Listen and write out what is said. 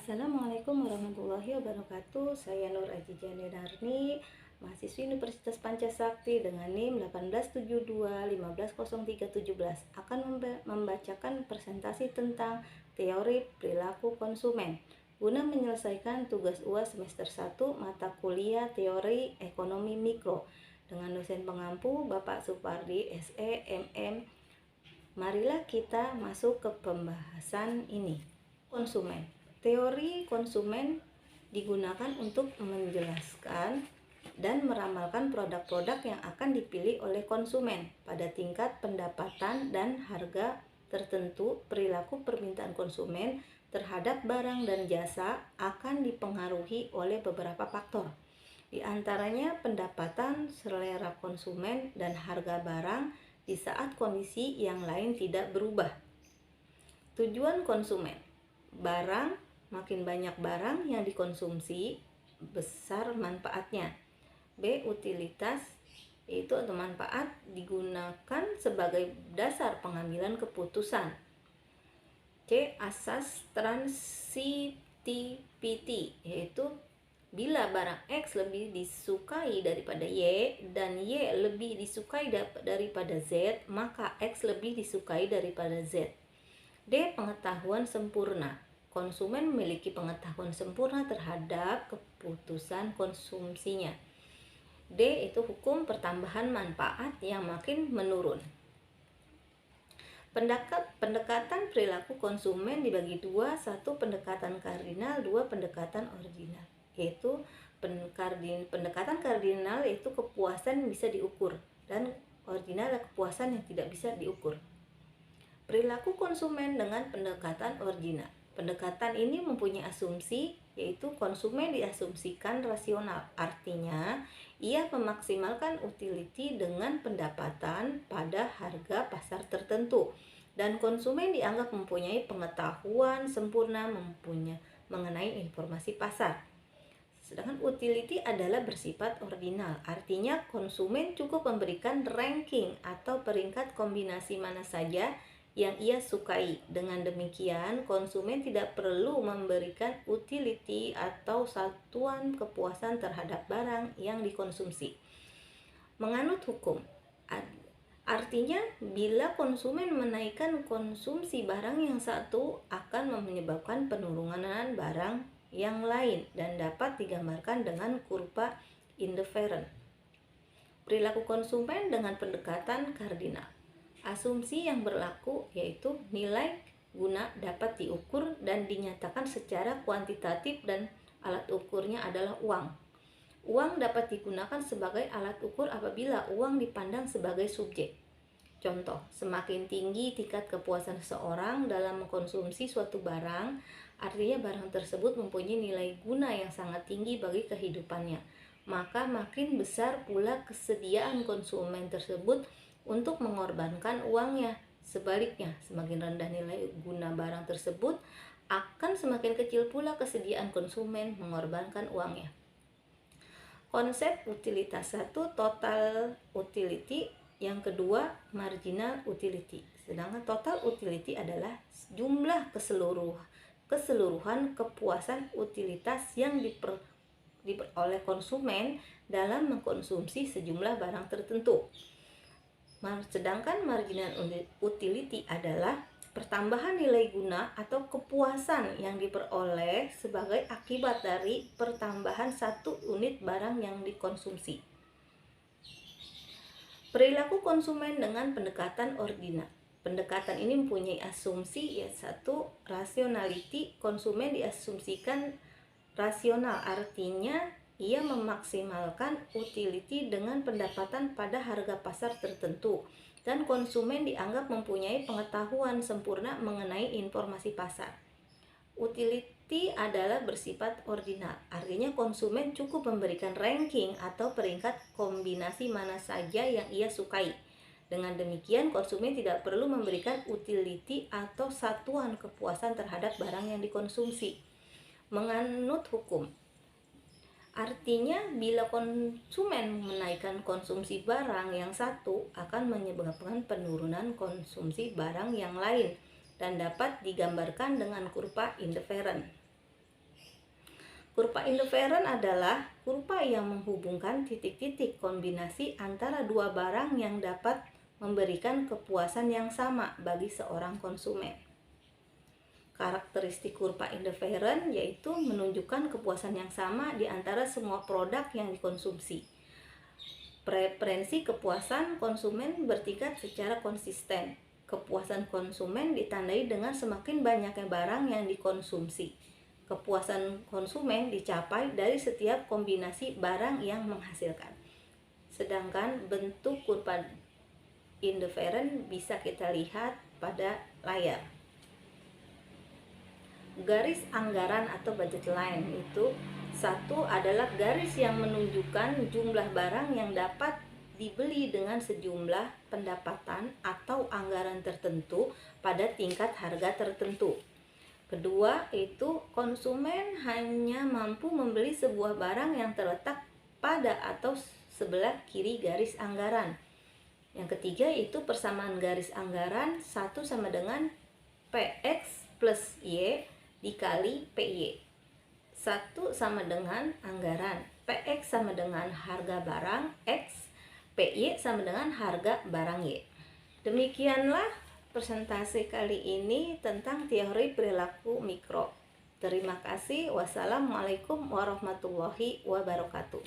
Assalamualaikum warahmatullahi wabarakatuh. Saya Nur Aji Jani Darni, mahasiswi Universitas Pancasakti dengan NIM 1872150317, akan membacakan presentasi tentang teori perilaku konsumen guna menyelesaikan tugas UAS semester 1 mata kuliah teori ekonomi mikro dengan dosen pengampu Bapak Supardi SE MM. Marilah kita masuk ke pembahasan ini. Konsumen. Teori konsumen digunakan untuk menjelaskan dan meramalkan produk-produk yang akan dipilih oleh konsumen pada tingkat pendapatan dan harga tertentu. Perilaku permintaan konsumen terhadap barang dan jasa akan dipengaruhi oleh beberapa faktor, di antaranya pendapatan, selera konsumen, dan harga barang di saat kondisi yang lain tidak berubah. Tujuan konsumen. Makin banyak barang yang dikonsumsi, besar manfaatnya. B. Utilitas, yaitu atau manfaat digunakan sebagai dasar pengambilan keputusan. C. Asas transitivity, yaitu bila barang X lebih disukai daripada Y dan Y lebih disukai daripada Z, maka X lebih disukai daripada Z. D. Pengetahuan sempurna. Konsumen memiliki pengetahuan sempurna terhadap keputusan konsumsinya. D. Itu hukum pertambahan manfaat yang makin menurun. Pendekatan perilaku konsumen dibagi dua, satu pendekatan kardinal, dua pendekatan ordinal. Yaitu pendekatan kardinal yaitu kepuasan bisa diukur, dan ordinal adalah kepuasan yang tidak bisa diukur. Perilaku konsumen dengan pendekatan ordinal. Pendekatan ini mempunyai asumsi, yaitu konsumen diasumsikan rasional. Artinya, ia memaksimalkan utility dengan pendapatan pada harga pasar tertentu. Dan konsumen dianggap mempunyai pengetahuan sempurna mengenai informasi pasar. Sedangkan utility adalah bersifat ordinal. Artinya, konsumen cukup memberikan ranking atau peringkat kombinasi mana saja yang ia sukai. Dengan demikian, konsumen tidak perlu memberikan utility atau satuan kepuasan terhadap barang yang dikonsumsi. Menganut hukum, artinya bila konsumen menaikkan konsumsi barang yang satu akan menyebabkan penurunan barang yang lain dan dapat digambarkan dengan kurva indifferent. Perilaku konsumen dengan pendekatan kardinal. Asumsi yang berlaku yaitu nilai guna dapat diukur dan dinyatakan secara kuantitatif dan alat ukurnya adalah uang. Uang dapat digunakan sebagai alat ukur apabila uang dipandang sebagai subjek. Contoh, semakin tinggi tingkat kepuasan seseorang dalam mengkonsumsi suatu barang, artinya barang tersebut mempunyai nilai guna yang sangat tinggi bagi kehidupannya. Maka makin besar pula kesediaan konsumen tersebut untuk mengorbankan uangnya. Sebaliknya, semakin rendah nilai guna barang tersebut, akan semakin kecil pula kesediaan konsumen mengorbankan uangnya. Konsep utilitas. Satu, total utility. Yang kedua, marginal utility. Sedangkan total utility adalah jumlah keseluruhan kepuasan utilitas yang diperoleh konsumen dalam mengkonsumsi sejumlah barang tertentu. Sedangkan marginal utility adalah pertambahan nilai guna atau kepuasan yang diperoleh sebagai akibat dari pertambahan satu unit barang yang dikonsumsi. Perilaku konsumen dengan pendekatan ordinal. Pendekatan ini mempunyai asumsi, yaitu satu, rationality. Konsumen diasumsikan rasional, artinya ia memaksimalkan utility dengan pendapatan pada harga pasar tertentu, dan konsumen dianggap mempunyai pengetahuan sempurna mengenai informasi pasar. Utility adalah bersifat ordinal, artinya konsumen cukup memberikan ranking atau peringkat kombinasi mana saja yang ia sukai. Dengan demikian, konsumen tidak perlu memberikan utility atau satuan kepuasan terhadap barang yang dikonsumsi. Menganut hukum, artinya bila konsumen menaikkan konsumsi barang yang satu akan menyebabkan penurunan konsumsi barang yang lain dan dapat digambarkan dengan kurva indifferent. Kurva indifferent adalah kurva yang menghubungkan titik-titik kombinasi antara dua barang yang dapat memberikan kepuasan yang sama bagi seorang konsumen. Karakteristik kurva indifferent yaitu menunjukkan kepuasan yang sama di antara semua produk yang dikonsumsi. Preferensi kepuasan konsumen bertingkat secara konsisten. Kepuasan konsumen ditandai dengan semakin banyaknya barang yang dikonsumsi. Kepuasan konsumen dicapai dari setiap kombinasi barang yang menghasilkan. Sedangkan bentuk kurva indifferent bisa kita lihat pada layar. Garis anggaran atau budget line itu satu adalah garis yang menunjukkan jumlah barang yang dapat dibeli dengan sejumlah pendapatan atau anggaran tertentu pada tingkat harga tertentu. Kedua, itu konsumen hanya mampu membeli sebuah barang yang terletak pada atau sebelah kiri garis anggaran. Yang ketiga, itu persamaan garis anggaran 1 sama dengan PX plus Y dikali PY. 1 sama dengan anggaran, PX sama dengan harga barang X, PY sama dengan harga barang Y. Demikianlah presentasi kali ini tentang teori perilaku mikro. Terima kasih. Wassalamualaikum warahmatullahi wabarakatuh.